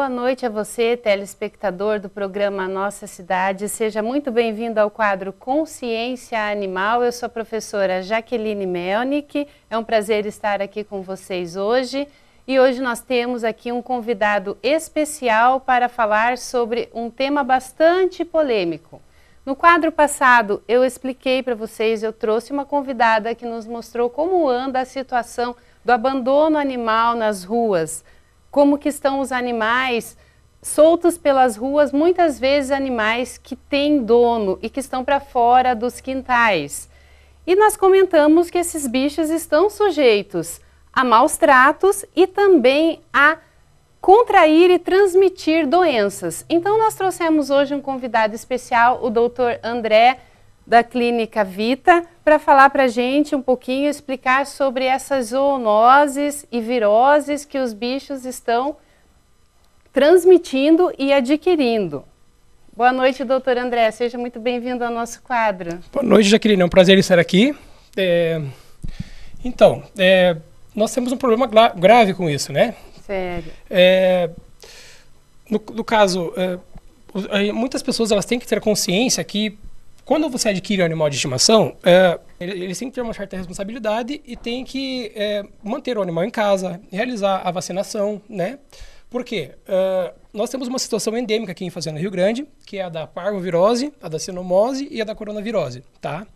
Boa noite a você, telespectador do programa Nossa Cidade. Seja muito bem-vindo ao quadro Consciência Animal. Eu sou a professora Jaqueline Melnick. É um prazer estar aqui com vocês hoje. E hoje nós temos aqui um convidado especial para falar sobre um tema bastante polêmico. No quadro passado, eu expliquei para vocês, eu trouxe uma convidada que nos mostrou como anda a situação do abandono animal nas ruas. Como que estão os animais soltos pelas ruas, muitas vezes animais que têm dono e que estão para fora dos quintais. E nós comentamos que esses bichos estão sujeitos a maus tratos e também a contrair e transmitir doenças. Então nós trouxemos hoje um convidado especial, o Dr. André, da Clínica Vita, para falar para a gente um pouquinho, explicar sobre essas zoonoses e viroses que os bichos estão transmitindo e adquirindo. Boa noite, doutor André, seja muito bem-vindo ao nosso quadro. Boa noite, Jaqueline, é um prazer estar aqui. Nós temos um problema grave com isso, né? Sério. No caso, muitas pessoas elas têm que ter consciência que quando você adquire um animal de estimação, eles têm que ter uma certa responsabilidade e tem que manter o animal em casa, realizar a vacinação, né? Por quê? Nós temos uma situação endêmica aqui em Fazenda Rio Grande, que é a da parvovirose, a da sinomose e a da coronavirose, tá?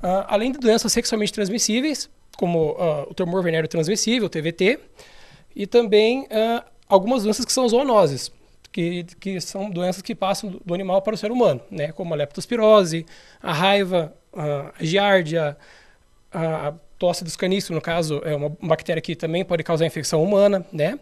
Além de doenças sexualmente transmissíveis, como o tumor venéreo transmissível, TVT, e também algumas doenças que são zoonoses, que são doenças que passam do animal para o ser humano, né? Como a leptospirose, a raiva, a giardia, a tosse dos caníceos, no caso, é uma bactéria que também pode causar infecção humana, né?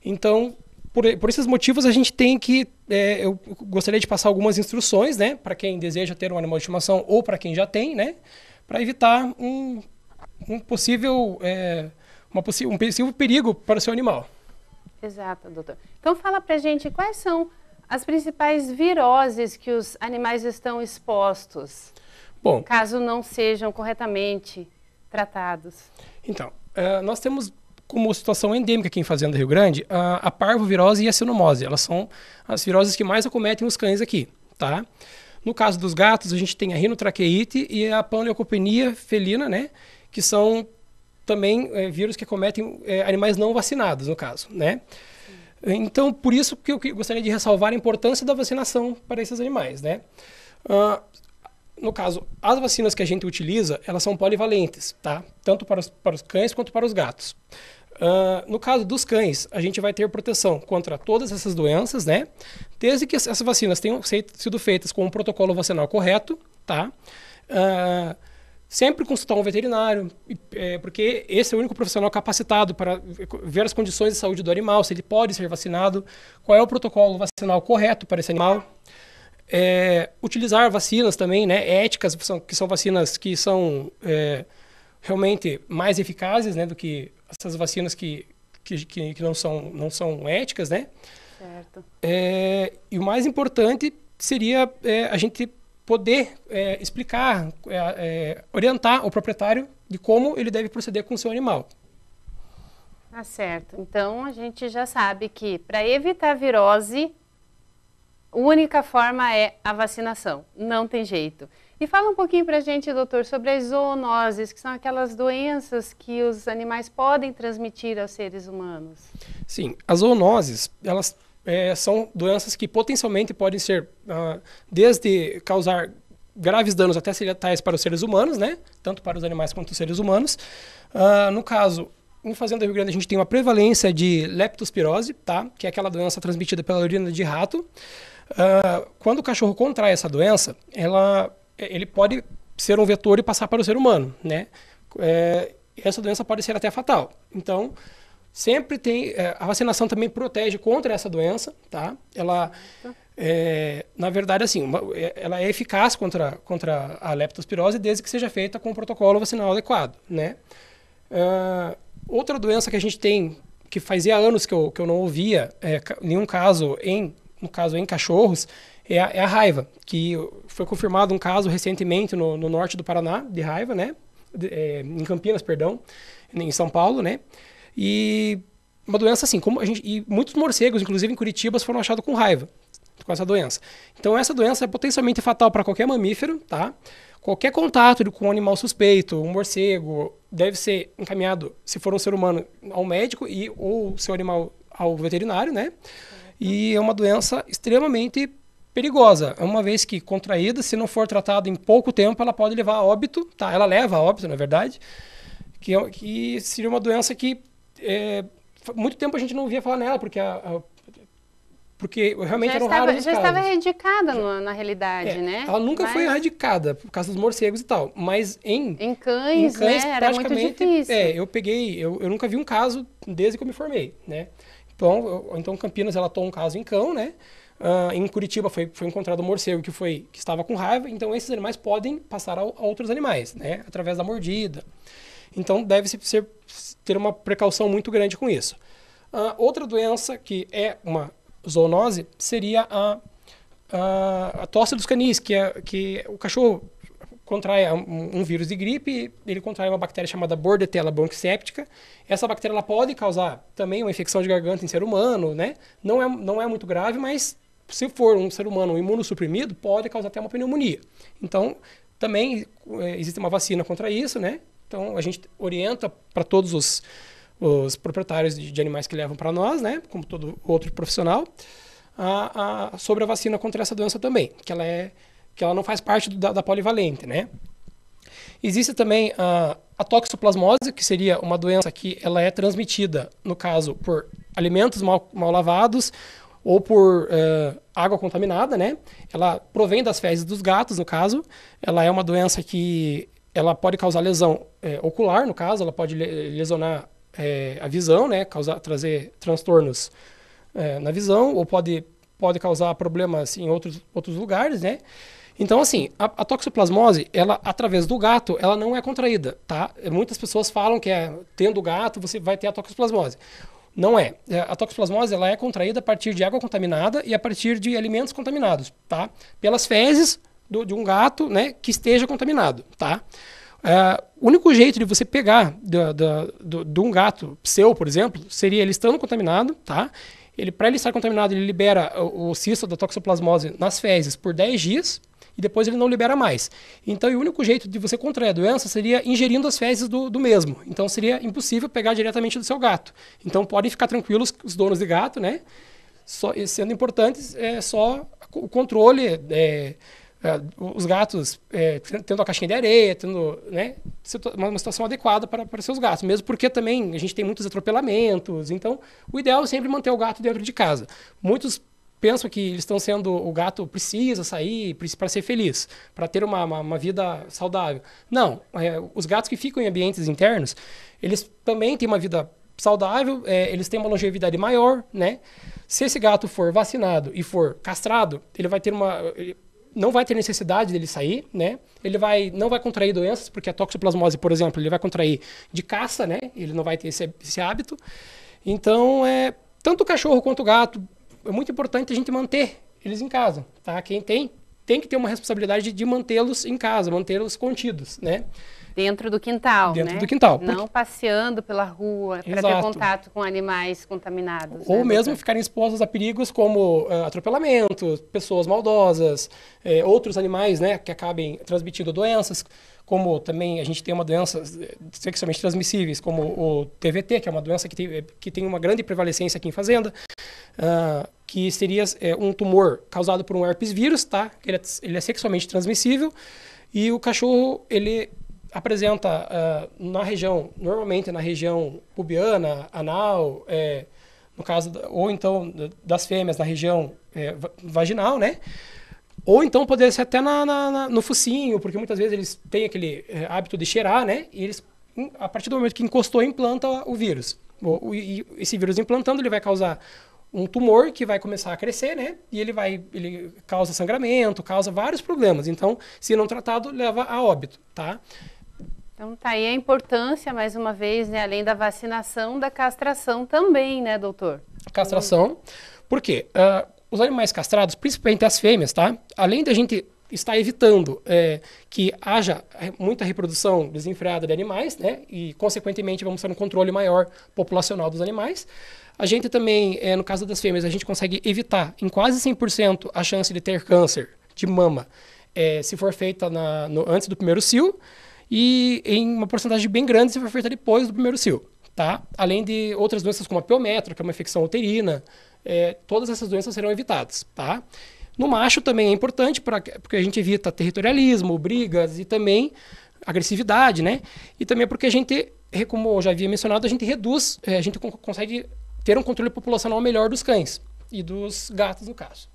Então, por esses motivos, a gente tem que... eu gostaria de passar algumas instruções, né? Para quem deseja ter um animal de estimação ou para quem já tem, né? Para evitar um possível perigo para o seu animal. Exato, doutor. Então fala pra gente quais são as principais viroses que os animais estão expostos, bom, caso não sejam corretamente tratados. Então, nós temos como situação endêmica aqui em Fazenda Rio Grande a parvovirose e a sinomose. Elas são as viroses que mais acometem os cães aqui, tá? No caso dos gatos, a gente tem a rinotraqueite e a panleucopenia felina, né? Que são também vírus que acometem animais não vacinados, no caso, né? Então, por isso que eu gostaria de ressalvar a importância da vacinação para esses animais, né? No caso, as vacinas que a gente utiliza, elas são polivalentes, tá? Tanto para os cães quanto para os gatos. No caso dos cães, a gente vai ter proteção contra todas essas doenças, né? Desde que essas vacinas tenham sido feitas com um protocolo vacinal correto, tá? Sempre consultar um veterinário, porque esse é o único profissional capacitado para ver as condições de saúde do animal, se ele pode ser vacinado, qual é o protocolo vacinal correto para esse animal. Utilizar vacinas também, né, éticas, que são vacinas que são realmente mais eficazes, né, do que essas vacinas que não são éticas, né? Certo. E o mais importante seria a gente poder explicar, orientar o proprietário de como ele deve proceder com o seu animal. Tá certo. Então, a gente já sabe que para evitar virose, a única forma é a vacinação. Não tem jeito. E fala um pouquinho para a gente, doutor, sobre as zoonoses, que são aquelas doenças que os animais podem transmitir aos seres humanos. Sim, as zoonoses, elas são doenças que potencialmente podem ser, desde causar graves danos até ser letais para os seres humanos, né? Tanto para os animais quanto os seres humanos. No caso, em Fazenda Rio Grande, a gente tem uma prevalência de leptospirose, tá? Que é aquela doença transmitida pela urina de rato. Quando o cachorro contrai essa doença, ele pode ser um vetor e passar para o ser humano, né? Essa doença pode ser até fatal. Então, sempre tem... a vacinação também protege contra essa doença, tá? Ela, na verdade, assim, ela é eficaz contra a leptospirose desde que seja feita com um protocolo vacinal adequado, né? Outra doença que a gente tem, que fazia anos que eu não ouvia nenhum caso no caso em cachorros, é a raiva, que foi confirmado um caso recentemente no norte do Paraná, de raiva, né? Em Campinas, perdão, em São Paulo, né? E uma doença assim, e muitos morcegos, inclusive em Curitiba, foram achados com raiva com essa doença. Então essa doença é potencialmente fatal para qualquer mamífero, tá? Qualquer contato com um animal suspeito, um morcego, deve ser encaminhado, se for um ser humano, ao médico ou seu animal ao veterinário, né? E é uma doença extremamente perigosa. Uma vez que contraída, se não for tratada em pouco tempo, ela pode levar a óbito, tá? Ela leva a óbito, na verdade, que seria uma doença que muito tempo a gente não ouvia falar nela, porque realmente eram raros já estava erradicada na realidade, né? Ela nunca foi erradicada por causa dos morcegos e tal, mas em cães, né? Era muito difícil. Eu nunca vi um caso desde que eu me formei, né? Então Campinas relatou um caso em cão, né? Em Curitiba foi encontrado um morcego que estava com raiva, então esses animais podem passar a outros animais, né? Através da mordida. Então deve-se ter uma precaução muito grande com isso. Outra doença que é uma zoonose seria a tosse dos canis, que o cachorro contrai um vírus de gripe, ele contrai uma bactéria chamada Bordetella bronquicéptica. Essa bactéria ela pode causar também uma infecção de garganta em ser humano, né? Não é muito grave, mas se for um ser humano imunossuprimido, pode causar até uma pneumonia. Então, também existe uma vacina contra isso, né? Então, a gente orienta para todos os proprietários de animais que levam para nós, né, como todo outro profissional, sobre a vacina contra essa doença também, que ela não faz parte da polivalente, né. Existe também a toxoplasmose, que seria uma doença que ela é transmitida, no caso, por alimentos mal lavados ou por água contaminada, né. Ela provém das fezes dos gatos, no caso. Ela é uma doença que ela pode causar lesão ocular, no caso, ela pode lesionar a visão, né, trazer transtornos na visão, ou pode causar problemas em outros lugares, né. Então, assim, a toxoplasmose, ela, através do gato, ela não é contraída, tá? Muitas pessoas falam que tendo gato, você vai ter a toxoplasmose. Não é. A toxoplasmose, ela é contraída a partir de água contaminada e a partir de alimentos contaminados, tá? Pelas fezes de um gato, né, que esteja contaminado, tá? O único jeito de você pegar de um gato seu, por exemplo, seria ele estando contaminado, tá? Para ele estar contaminado, ele libera o cisto da toxoplasmose nas fezes por 10 dias e depois ele não libera mais. Então, o único jeito de você contrair a doença seria ingerindo as fezes do mesmo. Então, seria impossível pegar diretamente do seu gato. Então, podem ficar tranquilos os donos de gato, né? Sendo importantes, só o controle... os gatos tendo a caixinha de areia, tendo, né, uma situação adequada para seus gatos, mesmo porque também a gente tem muitos atropelamentos, então o ideal é sempre manter o gato dentro de casa. Muitos pensam que eles estão o gato precisa sair para ser feliz, para ter uma vida saudável. Não, os gatos que ficam em ambientes internos, eles também têm uma vida saudável, eles têm uma longevidade maior, né? Se esse gato for vacinado e for castrado, ele vai ter não vai ter necessidade dele sair, né? Ele não vai contrair doenças, porque a toxoplasmose, por exemplo, ele vai contrair de caça, né? Ele não vai ter esse hábito. Então, tanto o cachorro quanto o gato, é muito importante a gente manter eles em casa, tá? Quem tem que ter uma responsabilidade de mantê-los em casa, mantê-los contidos, né? Dentro do quintal, Dentro do quintal. Não passeando pela rua para ter contato com animais contaminados. Ou né, mesmo doutor? ficarem expostos a perigos como atropelamento, pessoas maldosas, outros animais, né, que acabem transmitindo doenças, como também a gente tem uma doença sexualmente transmissíveis, como o TVT, que é uma doença que tem uma grande prevalecência aqui em fazenda, que seria um tumor causado por um herpes vírus, tá? Ele é sexualmente transmissível e o cachorro, ele apresenta normalmente na região pubiana, anal, no caso, ou então das fêmeas na região vaginal, né? Ou então poderia ser até no focinho, porque muitas vezes eles têm aquele hábito de cheirar, né? E eles, a partir do momento que encostou, implanta o vírus. E esse vírus implantando, ele vai causar um tumor que vai começar a crescer, né? E ele causa sangramento, causa vários problemas. Então, se não tratado, leva a óbito, tá? Então tá aí a importância, mais uma vez, né, além da vacinação, da castração também, né, doutor? Castração. Por quê? Os animais castrados, principalmente as fêmeas, tá? Além da gente está evitando que haja muita reprodução desenfreada de animais, né? E, consequentemente, vamos ter um controle maior populacional dos animais. A gente também, no caso das fêmeas, a gente consegue evitar em quase 100% a chance de ter câncer de mama se for feita antes do primeiro cio e em uma porcentagem bem grande se for feita depois do primeiro cio, tá? Além de outras doenças como a piometra, que é uma infecção uterina, todas essas doenças serão evitadas, tá? No macho também é importante porque a gente evita territorialismo, brigas e também agressividade, né? E também porque a gente, como eu já havia mencionado, a gente reduz, a gente consegue ter um controle populacional melhor dos cães e dos gatos, no caso.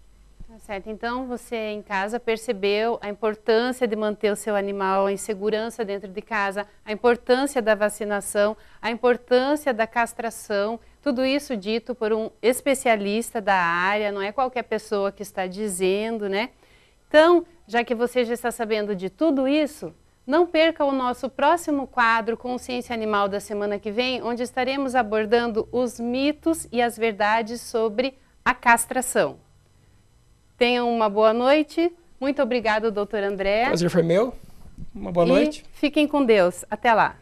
Certo, então você em casa percebeu a importância de manter o seu animal em segurança dentro de casa, a importância da vacinação, a importância da castração, tudo isso dito por um especialista da área, não é qualquer pessoa que está dizendo, né? Então, já que você já está sabendo de tudo isso, não perca o nosso próximo quadro Consciência Animal da semana que vem, onde estaremos abordando os mitos e as verdades sobre a castração. Tenham uma boa noite. Muito obrigado, doutor André. Prazer foi meu. Uma boa noite. Fiquem com Deus. Até lá.